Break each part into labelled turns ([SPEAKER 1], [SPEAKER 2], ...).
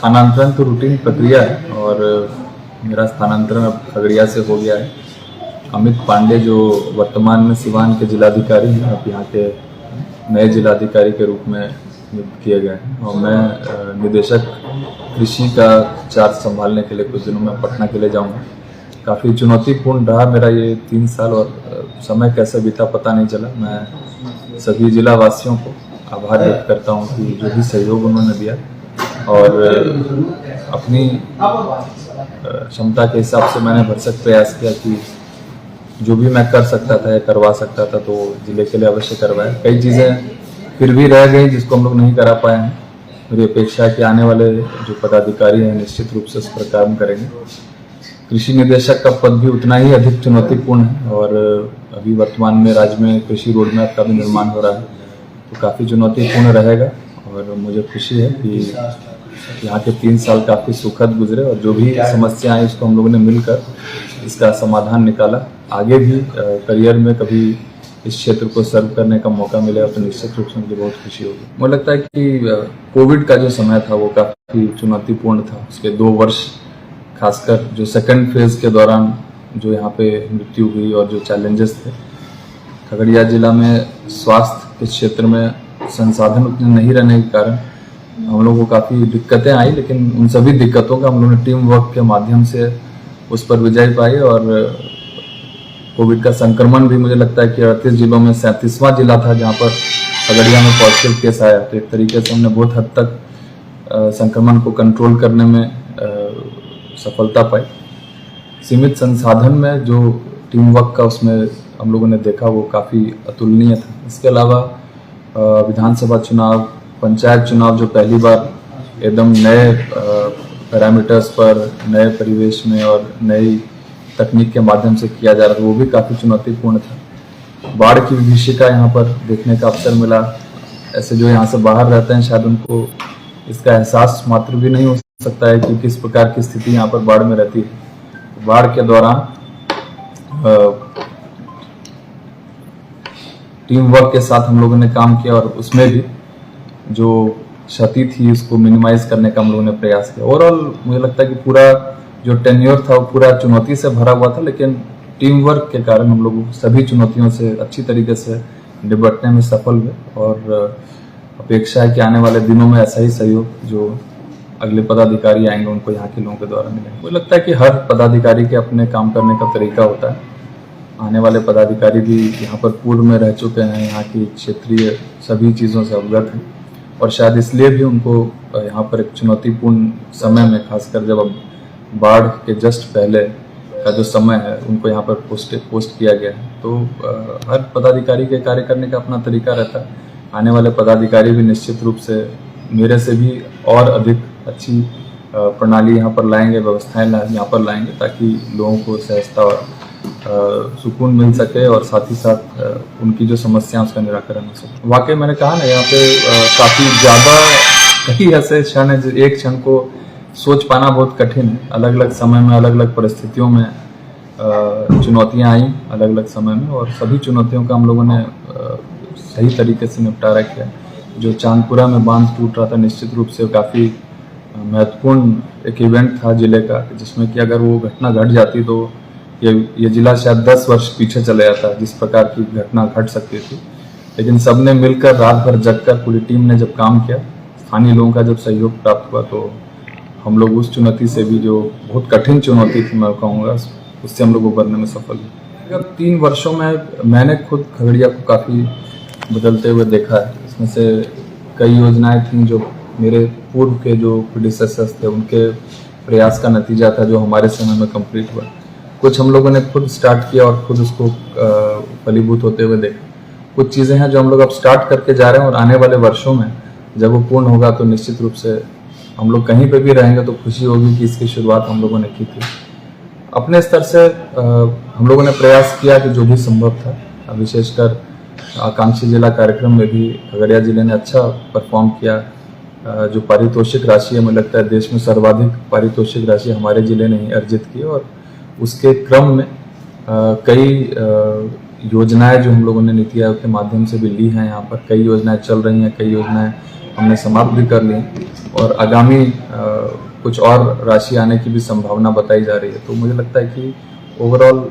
[SPEAKER 1] स्थानांतरण तो रूटीन प्रक्रिया है और मेरा स्थानांतरण अब खगड़िया से हो गया है। अमित पांडे जो वर्तमान में सिवान के जिलाधिकारी हैं, अब यहाँ के नए जिलाधिकारी के रूप में नियुक्त किए गए हैं और मैं निदेशक कृषि का चार्ज संभालने के लिए कुछ दिनों में पटना के लिए जाऊँगा। काफ़ी चुनौतीपूर्ण रहा मेरा ये 3 साल और समय कैसे बीता पता नहीं चला। मैं सभी जिला वासियों को आभार व्यक्त करता हूँ कि जो भी सहयोग उन्होंने दिया और अपनी क्षमता के हिसाब से मैंने भरसक प्रयास किया कि जो भी मैं कर सकता था या करवा सकता था तो जिले के लिए अवश्य करवाया। कई चीज़ें फिर भी रह गई जिसको हम लोग नहीं करा पाए हैं। मेरी अपेक्षा है कि आने वाले जो पदाधिकारी हैं निश्चित रूप से इस पर काम करेंगे। कृषि निदेशक का पद भी उतना ही अधिक चुनौतीपूर्ण है और अभी वर्तमान में राज्य में कृषि रोड मैप का भी निर्माण हो रहा है, तो काफ़ी चुनौतीपूर्ण रहेगा और मुझे खुशी है कि यहाँ के 3 साल काफ़ी सुखद गुजरे और जो भी समस्या आई उसको हम लोगों ने मिलकर इसका समाधान निकाला। आगे भी करियर में कभी इस क्षेत्र को सर्व करने का मौका मिलेगा तो निश्चित रूप से मुझे बहुत खुशी होगी। मुझे लगता है कि कोविड का जो समय था वो काफ़ी चुनौतीपूर्ण था। उसके 2 वर्ष खासकर जो सेकंड फेज के दौरान जो यहाँ पे मृत्यु हुई और जो चैलेंजेस थे, खगड़िया जिला में स्वास्थ्य के क्षेत्र में संसाधन उतने नहीं रहने के कारण हम लोगों को काफ़ी दिक्कतें आई, लेकिन उन सभी दिक्कतों का हम लोगों ने टीम वर्क के माध्यम से उस पर विजय पाई और कोविड का संक्रमण भी मुझे लगता है कि 38 जिलों में 37वां जिला था जहाँ पर खगड़िया में पॉजिटिव केस आया। तो एक तरीके से हमने बहुत हद तक संक्रमण को कंट्रोल करने में सफलता पाई। सीमित संसाधन में जो टीम वर्क का उसमें हम लोगों ने देखा वो काफ़ी अतुलनीय था। इसके अलावा विधानसभा चुनाव, पंचायत चुनाव जो पहली बार एकदम नए पैरामीटर्स पर, नए परिवेश में और नई तकनीक के माध्यम से किया जा रहा था, वो भी काफ़ी चुनौतीपूर्ण था। बाढ़ की विभीषिका यहाँ पर देखने का अवसर मिला। ऐसे जो यहाँ से बाहर रहते हैं शायद उनको इसका एहसास मात्र भी नहीं हो सकता है कि किस प्रकार की स्थिति यहाँ पर बाढ़ में रहती है। बाढ़ के दौरान टीम वर्क के साथ हम लोगों ने काम किया और उसमें भी जो क्षति थी उसको मिनिमाइज करने का हम लोगों ने प्रयास किया। ओवरऑल मुझे लगता है कि पूरा जो टेन्योर था वो पूरा चुनौती से भरा हुआ था, लेकिन टीम वर्क के कारण हम लोग सभी चुनौतियों से अच्छी तरीके से निपटने में सफल हुए और अपेक्षा है कि आने वाले दिनों में ऐसा ही सहयोग जो अगले पदाधिकारी आएंगे उनको यहाँ के लोगों के द्वारा मिलेंगे। मुझे लगता है कि हर पदाधिकारी के अपने काम करने का तरीका होता है। आने वाले पदाधिकारी भी यहाँ पर पूर्व में रह चुके हैं, यहाँ की क्षेत्रीय सभी चीज़ों से अवगत हैं और शायद इसलिए भी उनको यहाँ पर एक चुनौतीपूर्ण समय में, खासकर जब अब बाढ़ के जस्ट पहले का जो समय है उनको यहाँ पर पोस्ट किया गया है। तो हर पदाधिकारी के कार्य करने का अपना तरीका रहता है। आने वाले पदाधिकारी भी निश्चित रूप से मेरे से भी और अधिक अच्छी प्रणाली यहाँ पर लाएंगे, व्यवस्थाएं यहाँ पर लाएंगे ताकि लोगों को सहजता और सुकून मिल सके और साथ ही साथ उनकी जो समस्या उसका निराकरण हो सके। वाकई मैंने कहा ना, यहाँ पे काफ़ी ज़्यादा कई ऐसे क्षण है, एक क्षण को सोच पाना बहुत कठिन है। अलग अलग समय में, अलग अलग परिस्थितियों में चुनौतियाँ आई अलग अलग समय में और सभी चुनौतियों का हम लोगों ने सही तरीके से निपटारा किया। जो चांदपुरा में बांध टूट रहा था निश्चित रूप से काफ़ी महत्वपूर्ण एक इवेंट था जिले का, जिसमें कि अगर वो घटना घट जाती तो ये जिला शायद 10 वर्ष पीछे चले जाता जिस प्रकार की घटना घट सकती थी। लेकिन सबने मिलकर रात भर जगकर पूरी टीम ने जब काम किया, स्थानीय लोगों का जब सहयोग प्राप्त हुआ तो हम लोग उस चुनौती से भी, जो बहुत कठिन चुनौती थी मैं कहूँगा, उससे हम लोग उबरने में सफल हुए। 3 वर्षों में मैंने खुद खगड़िया को काफ़ी बदलते हुए देखा है। इसमें से कई योजनाएं थीं जो मेरे पूर्व के जो प्रेडिसेसर्स थे उनके प्रयास का नतीजा था जो हमारे समय में कंप्लीट हुआ। कुछ हम लोगों ने खुद स्टार्ट किया और खुद उसको फलीभूत होते हुए देखा। कुछ चीज़ें हैं जो हम लोग अब स्टार्ट करके जा रहे हैं और आने वाले वर्षों में जब वो पूर्ण होगा तो निश्चित रूप से हम लोग कहीं पे भी रहेंगे तो खुशी होगी कि इसकी शुरुआत हम लोगों ने की थी। अपने स्तर से हम लोगों ने प्रयास किया कि जो भी संभव था, विशेषकर आकांक्षी जिला कार्यक्रम में भी खगड़िया जिले ने अच्छा परफॉर्म किया। जो पारितोषिक राशि है, मुझे लगता है देश में सर्वाधिक पारितोषिक राशि हमारे जिले ने ही अर्जित की और उसके क्रम में कई योजनाएं जो हम लोगों ने नीति आयोग के माध्यम से भी ली हैं, यहाँ पर कई योजनाएं चल रही हैं, कई योजनाएं हमने समाप्त भी कर ली हैं और आगामी कुछ और राशि आने की भी संभावना बताई जा रही है। तो मुझे लगता है कि ओवरऑल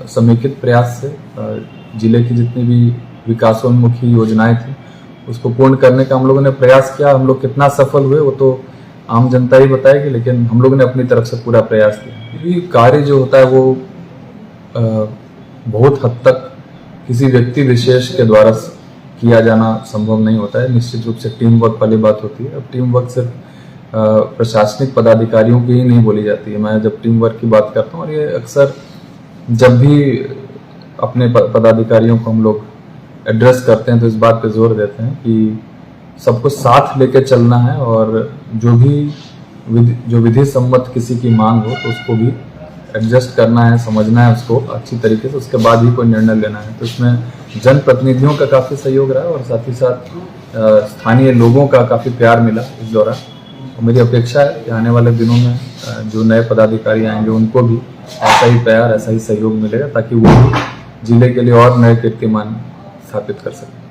[SPEAKER 1] समेकित प्रयास से जिले की जितनी भी विकासोन्मुखी योजनाएं थी उसको पूर्ण करने का हम लोगों ने प्रयास किया। हम लोग कितना सफल हुए वो तो आम जनता ही बताएगी, लेकिन हम लोगों ने अपनी तरफ से पूरा प्रयास किया। ये कार्य जो होता है वो बहुत हद तक किसी व्यक्ति विशेष के द्वारा किया जाना संभव नहीं होता है। निश्चित रूप से टीम वर्क वाली बात होती है। अब टीम वर्क सिर्फ प्रशासनिक पदाधिकारियों की ही नहीं बोली जाती है। मैं जब टीम वर्क की बात करता हूँ और ये अक्सर जब भी अपने पदाधिकारियों को हम लोग एड्रेस करते हैं तो इस बात पे जोर देते हैं कि सबको साथ लेके चलना है और जो विधि सम्मत किसी की मांग हो तो उसको भी एडजस्ट करना है, समझना है उसको अच्छी तरीके से, उसके बाद ही कोई निर्णय लेना है। तो इसमें जनप्रतिनिधियों का काफ़ी सहयोग रहा और साथ ही साथ स्थानीय लोगों का काफ़ी प्यार मिला इस दौरान। और मेरी अपेक्षा है कि आने वाले दिनों में जो नए पदाधिकारी आएंगे उनको भी ऐसा ही प्यार, ऐसा ही सहयोग मिलेगा ताकि वो जिले के लिए और नए कीर्तिमान स्थापित कर सकें।